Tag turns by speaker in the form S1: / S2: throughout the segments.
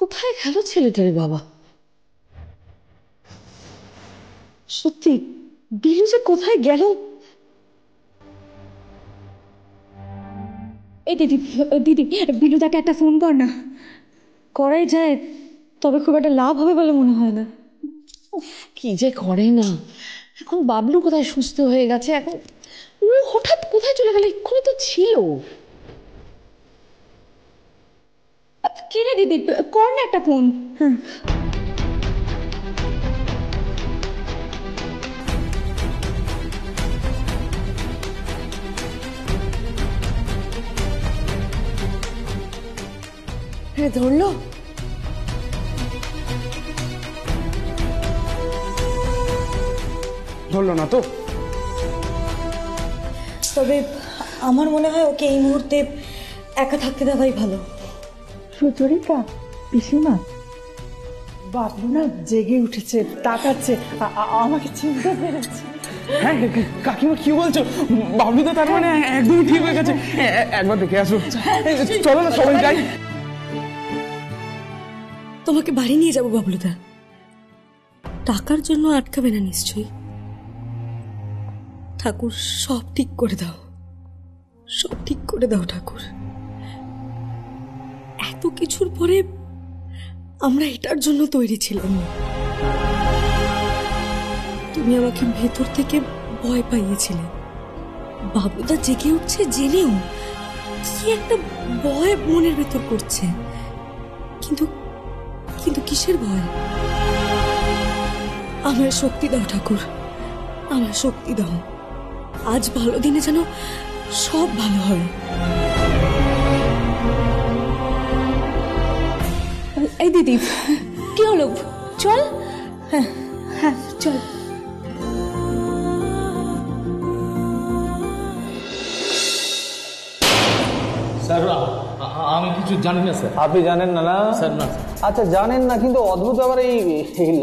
S1: কোথায় গেল ছেলেটারে বাবা? সত্যি বিলু যে কোথায় গেল?
S2: এই দিদি দিদি, বিলুদাকে একটা ফোন কর না।
S1: করাই যায়, তবে খুব একটা লাভ হবে বলে মনে হয় না। কি যে করে না, এখন বাবলু কোথায় সুস্থ হয়ে গেছে, এখন ও হঠাৎ কোথায় চলে গেল? এক্ষুনি তো ছিল।
S2: কি রে দিদি, কর না একটা ফোন।
S1: হ্যাঁ, ধরলো।
S3: ধরলো না তো?
S4: তবে আমার মনে হয় ওকে এই মুহূর্তে একা থাকতে দেওয়াই ভালো।
S5: সুচরিতা, পিসিমা, বাবলু না জেগে উঠেছে, তাকাচ্ছে, আমাকে চিনতে পেরেছে।
S3: হ্যাঁ কাকিমা কি বলছো? বাবলু তো তার মানে একদমই ঠিক হয়ে গেছে। একবার দেখে আসো, চলো না সবাই যাই।
S4: তোমাকে বাড়ি নিয়ে যাবো বাবলুদা। টাকার জন্য আটকাবে না নিশ্চয়ই? ঠাকুর সব ঠিক করে দাও, সব ঠিক করে দাও ঠাকুর। এত কিছুর পরে আমরা এটার জন্য তৈরি ছিলাম না। তুমি আমাকে ভেতর থেকে ভয় পাইয়েছিলে। বাবুদা জেগে উঠছে জেনেও কি একটা ভয় মনের ভেতর করছে। কিন্তু কিন্তু কিসের ভয়? আমার শক্তি দাও ঠাকুর, আমার শক্তি দাও। আজ ভালো দিনে যেন সব ভালো হয়।
S2: এই দিদি, কি হলো? চল। হ্যাঁ হ্যাঁ চল।
S6: স্যার আমি কিছু জানি না স্যার।
S7: আপনি জানেন না? না
S6: স্যার না।
S7: আচ্ছা জানেন না, কিন্তু অদ্ভুত আবার এই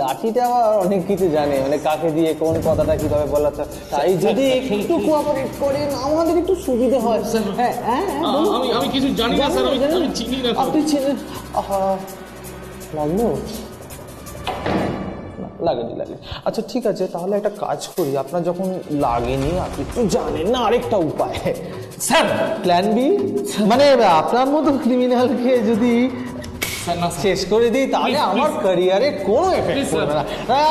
S7: লাঠিটা আবার অনেক কিছু জানে, মানে কাকে দিয়ে কোন কথাটা কিভাবে বলা, তাই যদি একটু কোঅপারেট করেন আমাদের একটু সুবিধা হয়। হ্যাঁ হ্যাঁ
S6: আমি কিছু জানি না স্যার, আমি চিনি না।
S7: আপনি চিনেন? লাগলো? লাগেনি লাগেনি। আচ্ছা ঠিক আছে, তাহলে একটা কাজ করি, আপনার যখন লাগেনি আপনি একটু জানেন না আরেকটা উপায়
S6: স্যার।
S7: প্ল্যান বি, মানে আপনার মতো ক্রিমিনালকে যদি শেষ করে দিই তাহলে আমার ক্যারিয়ারে কোনো এফেক্ট পড়বে না।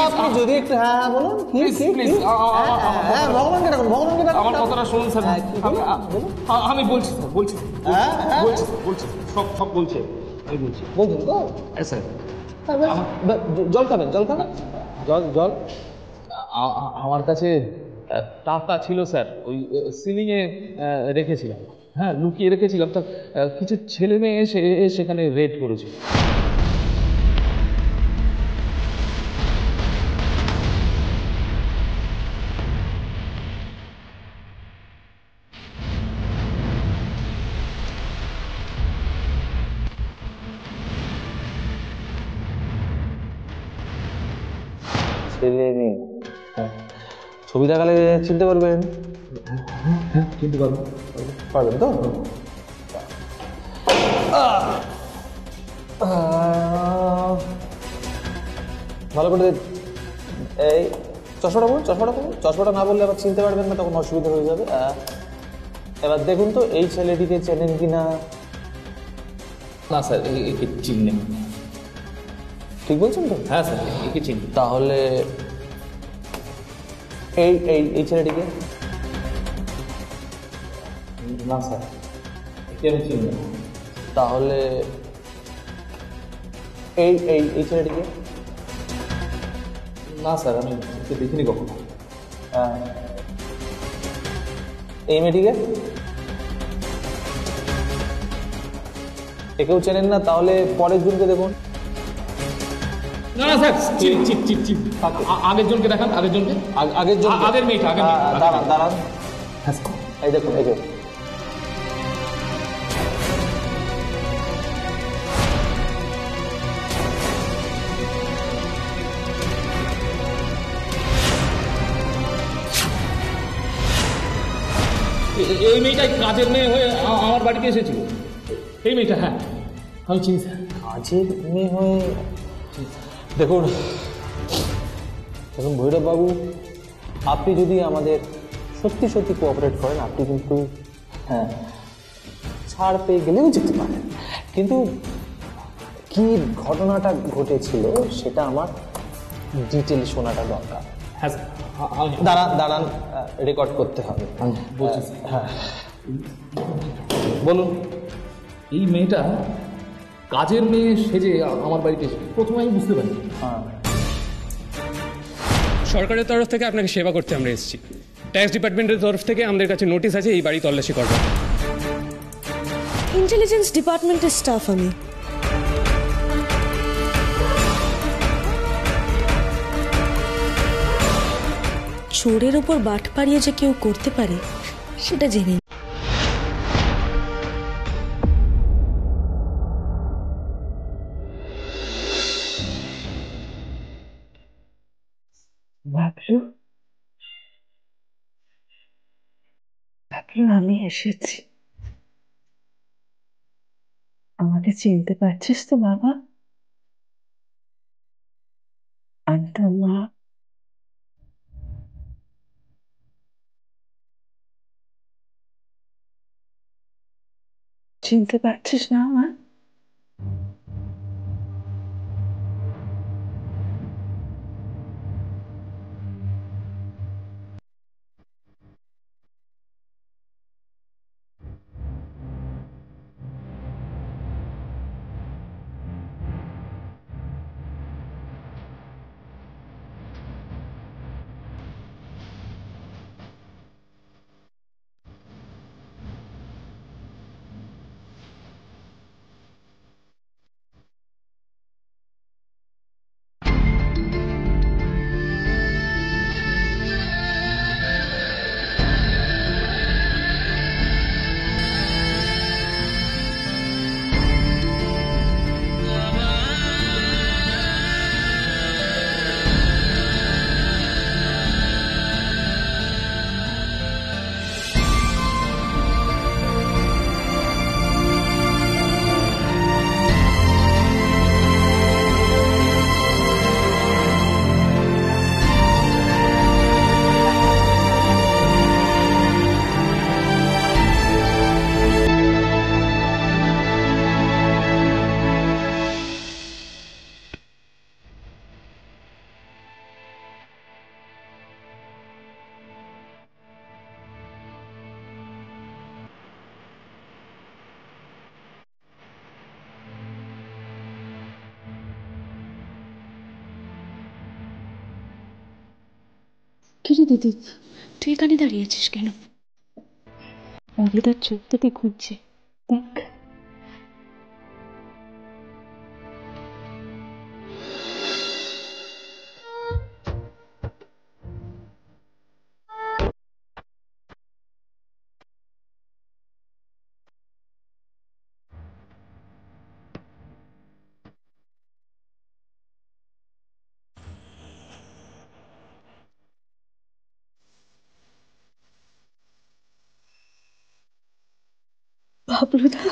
S7: আপনি যদি একটু হ্যাঁ বলুন। হ্যাঁ ভগবানকে ডাকুন, ভগবানকে ডাকুন।
S6: আমার কথাটা শুনুন স্যার। আমি বলছি স্যার, বলছি বলছি সব সব বলছে, আমি বলছি।
S7: বলছেন তো?
S6: হ্যাঁ স্যার।
S7: জল খাবেন? জল খাবেন? জল জল।
S6: আমার কাছে টাকা ছিল স্যার, ওই সিলিংয়ে রেখেছিলাম। হ্যাঁ লুকিয়ে রেখেছিলাম, তা কিছু ছেলে মেয়ে এসে সেখানে রেড করেছিল।
S7: ছবি দেখালে চিনতে পারবেন?
S6: হ্যাঁ চিনতে পারবো।
S7: পারবেন তো? ভালো করে এই চশমাটা বলুন, চশমাটা বলুন। চশমাটা না বললে আবার চিনতে পারবেন না, তখন অসুবিধা হয়ে যাবে। এবার দেখুন তো এই ছেলেটিকে চেনেন কিনা।
S6: না স্যার, একে চিনি না।
S7: ঠিক বলছেন তো?
S6: হ্যাঁ স্যার, একে চিনি।
S7: তাহলে এই এই এই ছেলেটিকে?
S6: না স্যার, একে আমি চিনি না।
S7: তাহলে এই এই এই ছেলেটিকে?
S6: না স্যার, আমি একে দেখিনি কখনো।
S7: এই মেয়েটিকে? একেও চেনেন না? তাহলে পরের জনকে দেখুন।
S6: না না স্যার, চিনি চিনি চিনি চিনি। আগের জনকে দেখান, আগের জনকে।
S7: আগের জন?
S6: আগের মেয়েটা, আগের মেয়েটা।
S7: দাঁড়ান দাঁড়ান।
S6: হ্যাঁ স্যার।
S7: এই দেখুন, এই যে
S6: এই মেয়েটাই কাজের মেয়ে হয়ে আমার বাড়িতে এসেছিল। এই মেয়েটা, হ্যাঁ। আমি চিনি স্যার।
S7: কাজের মেয়ে হয়ে দেখুন দেখুন ভৈরববাবু, আপনি যদি আমাদের সত্যি সত্যি কোঅপারেট করেন, আপনি কিন্তু হ্যাঁ ছাড় পেয়ে গেলেও যেতে পারেন, কিন্তু কি ঘটনাটা ঘটেছিল সেটা আমার ডিটেল শোনাটা দরকার।
S6: হ্যাঁ স্যার,
S7: দাঁড়ান রেকর্ড করতে হবে।
S6: আমি বলছি স্যার।
S7: হ্যাঁ
S6: বলুন। এই মেয়েটা কাজের মেয়ে সেজে আমার বাড়িতে এসেছে, প্রথমে আমি বুঝতে পারিনি।
S7: হ্যাঁ
S8: সরকারের তরফ থেকে আপনাকে সেবা করতে আমরা এসেছি। ট্যাক্স ডিপার্টমেন্টের তরফ থেকে আমাদের কাছে নোটিশ আছে এই বাড়ি তল্লাশি করবার।
S4: ইন্টেলিজেন্স ডিপার্টমেন্টের স্টাফ আমি। চোরের ওপর বাট পাড়িয়ে যে কেউ করতে পারে সেটা জেনে।
S5: বাবলু, বাবলু, আমি এসেছি। আমাকে চিনতে পারছিস তো বাবা? আমি তোর মা। চিনতে পারছিস না আমার?
S1: কি রে দিদি, তুই এখানে দাঁড়িয়ে আছিস কেন? বাবলু তার চোখ থেকে খুঁজছে, দেখ। বাবলুদা,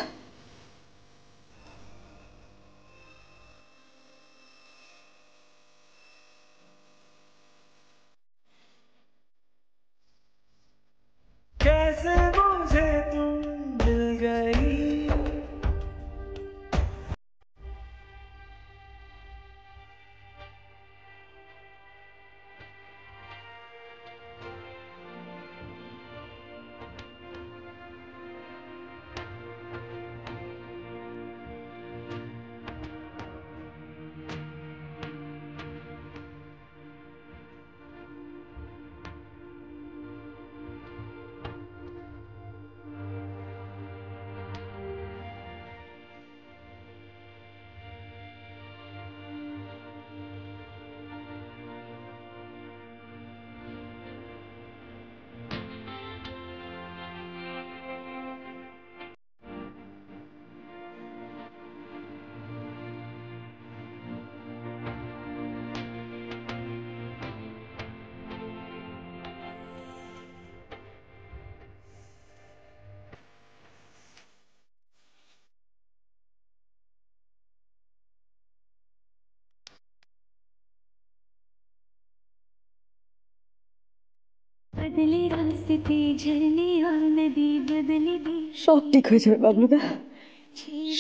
S1: সব ঠিক হয়ে যাবে বাবলুদা,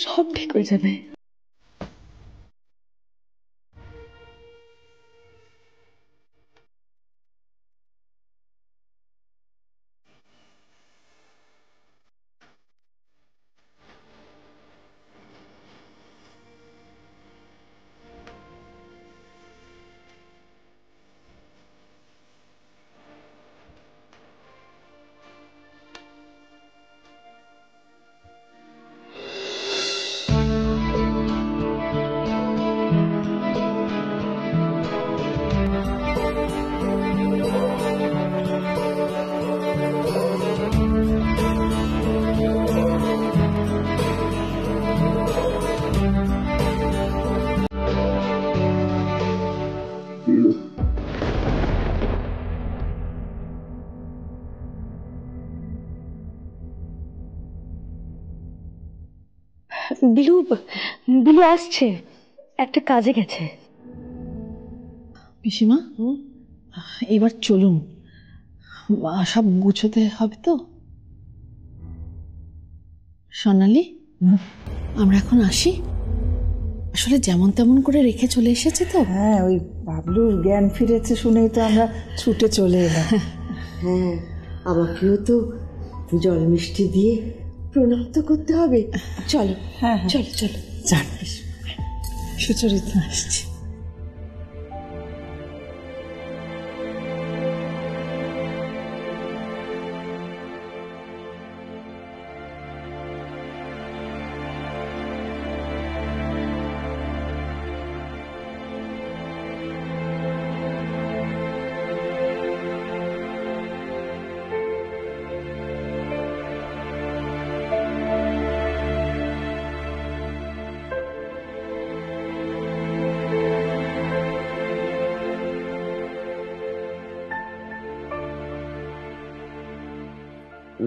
S1: সব ঠিক হয়ে যাবে। বিলু, বিলু আসছে, একটা কাজে গেছে।
S5: পিসিমা, এবার চলুন, সব গুছোতে হবে তো। সোনালি, আমরা এখন আসি। আসলে যেমন তেমন করে রেখে চলে এসেছে তো।
S9: হ্যাঁ, ওই বাবলুর জ্ঞান ফিরেছে শুনেই তো আমরা ছুটে চলে এলাম।
S5: হ্যাঁ, আমাকেও তো জল মিষ্টি দিয়ে প্রণাম তো করতে হবে। চলো,
S9: হ্যাঁ,
S5: চলো চলো,
S9: যান।
S5: সুচরিতা আসছে।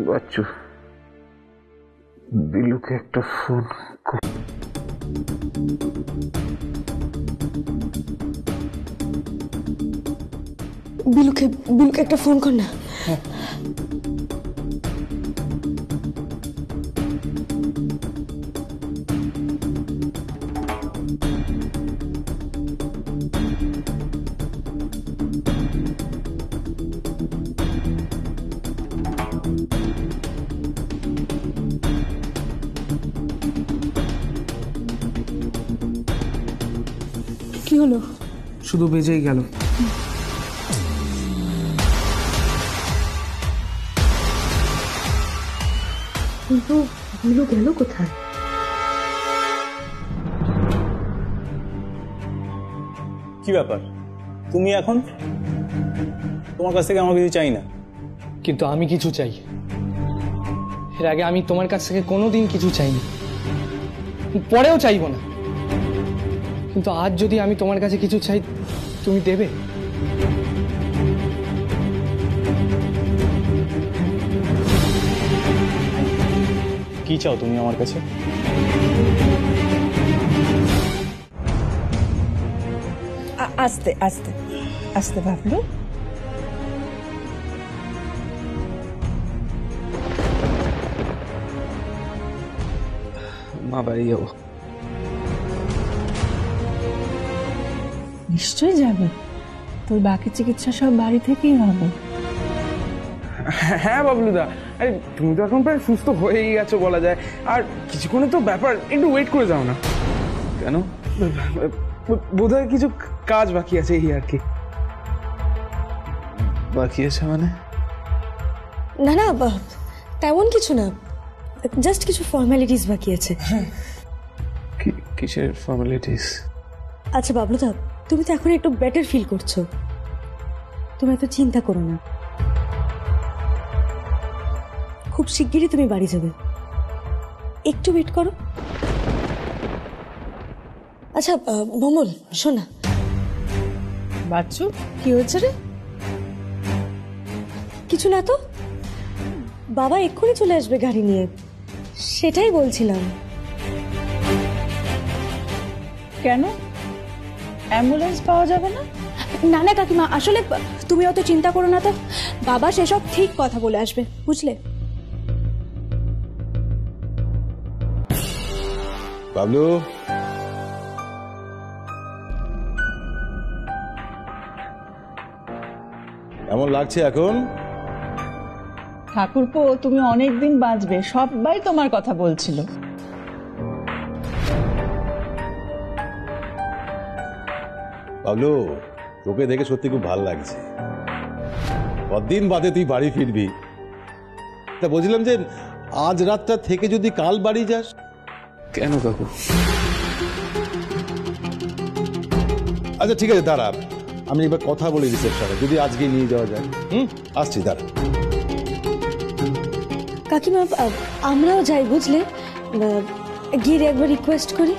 S3: বাচ্চু, বিলুকে একটা ফোন
S1: বিলুকে একটা ফোন কর না। কি হলো?
S3: শুধু বেজেই গেল।
S1: কিন্তু বিলু গেল কোথায়?
S10: কি ব্যাপার, তুমি এখন? তোমার কাছ থেকে আমার কিছু চাই না।
S3: কিন্তু আমি কিছু চাই। এর আগে আমি তোমার কাছ থেকে কোনোদিন কিছু চাইনি, পরেও চাইবো না। কিন্তু আজ যদি আমি তোমার কাছে কিছু চাই, তুমি দেবে?
S10: কি চাও তুমি আমার কাছে?
S9: আস্তে আস্তে আস্তে বাবলু।
S3: মা বাড়ি যাবো।
S9: নিশ্চয়ই যাবে, তোর বাকি চিকিৎসা সব বাড়ি থেকেই হবে।
S3: হ্যাঁ বাবলুদা, আরে তুমি তো এখন প্রায় সুস্থ হয়েই গেছো বলা যায়। আর কিছুক্ষণে তো ব্যাপার, একটু ওয়েট করে যাও না। কেন? বোধহয় কিছু কাজ বাকি আছে, এই আর কি। বাকি আছে মানে?
S1: না না, তেমন কিছু না, জাস্ট কিছু ফর্মালিটিস বাকি আছে।
S3: কিসের ফর্মালিটিস?
S1: আচ্ছা বাবলুদা, তুমি তো এখন একটু বেটার ফিল করছো, তুমি এত চিন্তা করো না। খুব শিগগিরই তুমি বাড়ি যাবে, একটু ওয়েট করো। আচ্ছা মঙ্গল, শোনা।
S9: বাচ্চু, কি হয়েছে রে?
S1: কিছু না তো, বাবা এক্ষুনি চলে আসবে গাড়ি নিয়ে, সেটাই বলছিলাম।
S9: কেন অ্যাম্বুলেন্স পাওয়া যাবে না?
S2: না না কাকিমা, আসলে তুমি অত চিন্তা করো না তো, বাবা সেসব ঠিক কথা বলে আসবে, বুঝলে?
S11: বাবলু, কেমন লাগছে এখন?
S9: ঠাকুরপো, তুমি অনেক দিন বাঁচবে, সবাই তোমার কথা বলছিল।
S11: বাবলু, তোকে দেখে সত্যি খুব ভালো লাগছে। কতদিন বাদে তুই বাড়ি ফিরবি, তা বলছিলাম যে আজ রাতটা থেকে যদি কাল বাড়ি যাস।
S6: কেন কাকু?
S11: আচ্ছা ঠিক আছে, দাঁড়া, আমি এবার কথা বলি রিসেপশনে, যদি আজকে নিয়ে যাওয়া যায়। আসছি, দাঁড়া।
S2: কাকিমা, আমরাও যাই, বুঝলে? গিয়ে একবার রিকোয়েস্ট করি।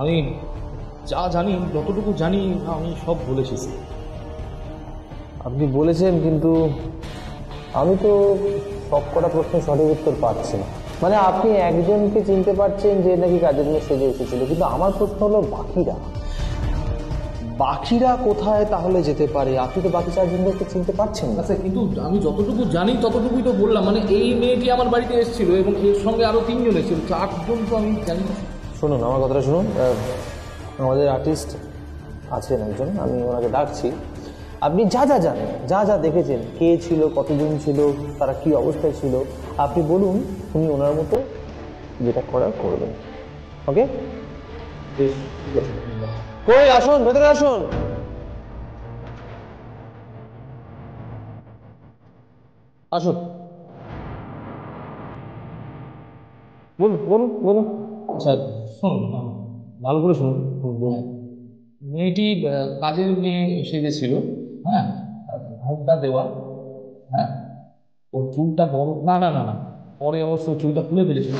S6: আমি যা জানি, যতটুকু জানি আমি সব বলেছি।
S7: আপনি বলেছেন, কিন্তু আমি তো সব কটা প্রশ্নের সঠিক উত্তর পাচ্ছি না। মানে আপনি একজনকে চিনতে পারছেন যে নাকি কাজের জন্য সেজে এসেছিল, কিন্তু আমার প্রশ্ন হলো বাকিরা কোথায় তাহলে যেতে পারে? আপনি তো বাকি চারজনদেরকে চিনতে পারছেন না।
S6: আচ্ছা, কিন্তু আমি যতটুকু জানি ততটুকুই তো বললাম। মানে এই মেয়েটি আমার বাড়িতে এসেছিল এবং এর সঙ্গে আরো 3 জন এসেছিল, 4 জন তো আমি জানি না।
S7: শুনুন, আমার কথাটা শুনুন। আমাদের আর্টিস্ট আছেন একজন, আমি ওনাকে ডাকছি। আপনি যা যা জানেন, যা যা দেখেছেন, কে ছিল, কতজন ছিল, তারা কি অবস্থায় ছিল, আপনি বলুন। উনি ওনার মতো যেটা করার করবেন। ওকে? কই আসুন, ভেতরে আসুন। আসুন, বলুন বলুন বলুন।
S6: আচ্ছা শুনুন, ভালো করে শুনুন। মেয়েটি কাজের মেয়ে সেজেছিল, হ্যাঁ, ঘোমটা দেওয়া, হ্যাঁ, ওর চুলটা বড়, না না না না, পরে অবশ্য চুলটা খুলে ফেলেছিল।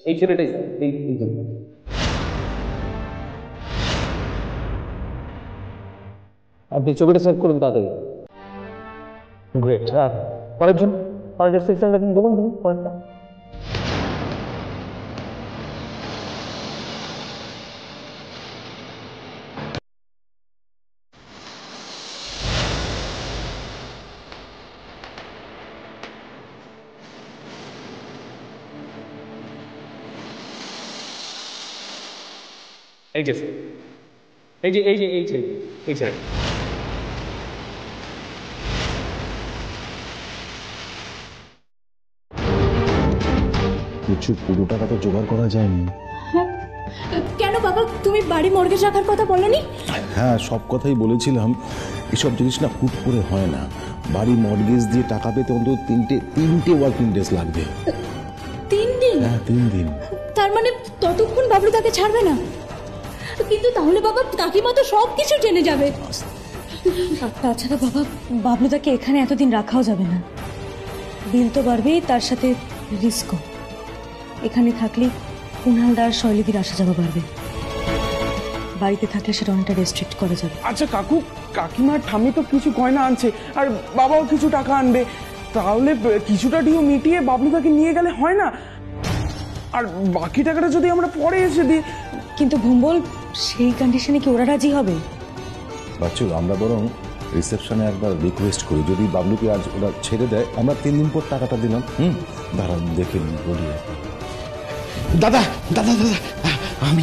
S6: এই ছেলেটাই স্যার, এই জন্য আপনি ছবিটা সেভ করুন তাড়াতাড়ি। গ্রেট। আর পরের জন, পরের সেকশনটা কিন্তু বলুন, পরেরটা। এই যে এই যে এই যে এই ছেলে, এই ছেলে।
S11: কিছু পুরো টাকা তো জোগাড় করা যায়নি।
S2: কেন বাবা, তুমি বাড়ি মর্গেজ রাখার কথা বলনি?
S11: হ্যাঁ, সব কথাই বলেছিলাম। এসব জিনিস না হুট করে হয় না। বাড়ি মর্গেজ দিয়ে টাকা পেতে অন্তত তিনটে ওয়ার্কিং ডেজ লাগবে।
S2: 3 দিন?
S11: হ্যাঁ, 3 দিন।
S2: তার মানে ততক্ষণ বাবলু তাকে ছাড়বে না? কিন্তু তাহলে বাবা, কাকিমা তো সব কিছু জেনে যাবে। তাছাড়া বাবা, বাবলুদাকে এখানে এতদিন রাখাও যাবে না। বিল তো বাড়বেই, তার সাথে রিস্কও। এখানে থাকলে কুণালদার শৈলীদির আসা যাওয়া বাড়বে, বাড়িতে থাকলে সেটা অনেকটা রেস্ট্রিক্ট করা যাবে।
S3: আচ্ছা কাকু, কাকিমার ঠাম্মি তো কিছু গয়না আনছে আর বাবাও কিছু টাকা আনবে, তাহলে কিছুটা ডিও মিটিয়ে বাবলুদাকে নিয়ে গেলে হয় না? আর বাকি টাকাটা যদি আমরা পরে এসে দিই।
S2: কিন্তু ভুম্বল, সেই কন্ডিশনে কি ওরা রাজি হবে?
S11: বাচ্চু, আমরা বরং রিসেপশনে একবার রিকোয়েস্ট করি, যদি বাবলুকে আজ ওরা ছেড়ে দেয়, আমরা 3 দিন পর টাকাটা দিলাম। দাঁড়ান দেখে বলি।
S12: দাদা দাদা দাদা, আমি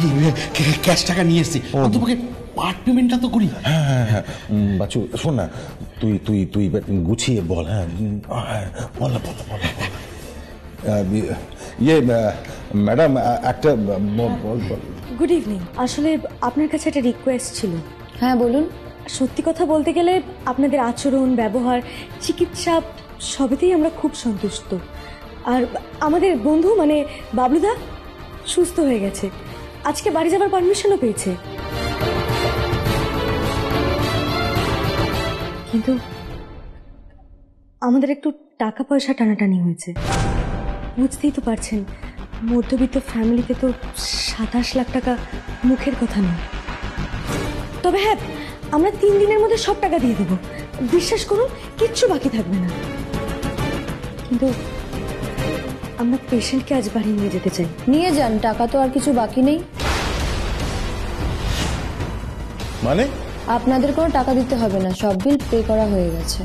S12: ক্যাশ টাকা নিয়ে এসেছি, তোমাকে পার্ট পেমেন্টটা তো করি।
S11: হ্যাঁ হ্যাঁ হ্যাঁ, বাচ্চু শোন না, তুই তুই তুই গুছিয়ে বল। হ্যাঁ, বল বল বল। ইয়ে ম্যাডাম, একটা
S2: গুড ইভিনিং। আসলে আপনার কাছে একটা রিকোয়েস্ট ছিল।
S1: হ্যাঁ বলুন।
S2: সত্যি কথা বলতে গেলে আপনাদের আচরণ, ব্যবহার, চিকিৎসা সবেতেই আমরা খুব সন্তুষ্ট। আর আমাদের বন্ধু মানে বাবলুদা সুস্থ হয়ে গেছে, আজকে বাড়ি যাবার পারমিশনও পেয়েছে। কিন্তু আমাদের একটু টাকা পয়সা টানাটানি হয়েছে। বুঝতেই তো পারছেন, মধ্যবিত্ত ফ্যামিলিতে তো 27 লাখ টাকা মুখের কথা নয়। তবে হ্যাঁ, আমরা 3 দিনের মধ্যে সব টাকা দিয়ে দেব, বিশ্বাস করুন, কিচ্ছু বাকি থাকবে না। কিন্তু আমরা পেশেন্টকে আজ বাড়ি নিয়ে যেতে চাই।
S1: নিয়ে যান, টাকা তো আর কিছু বাকি নেই।
S11: মানে
S1: আপনাদের কোনো টাকা দিতে হবে না, সব বিল পে করা হয়ে গেছে।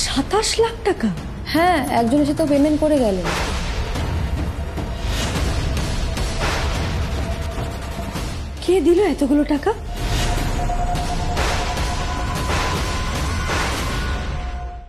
S2: 27 লাখ টাকা?
S1: হ্যাঁ, একজন এসে তো পেমেন্ট করে গেলেন।
S2: কে দিল এতগুলো টাকা?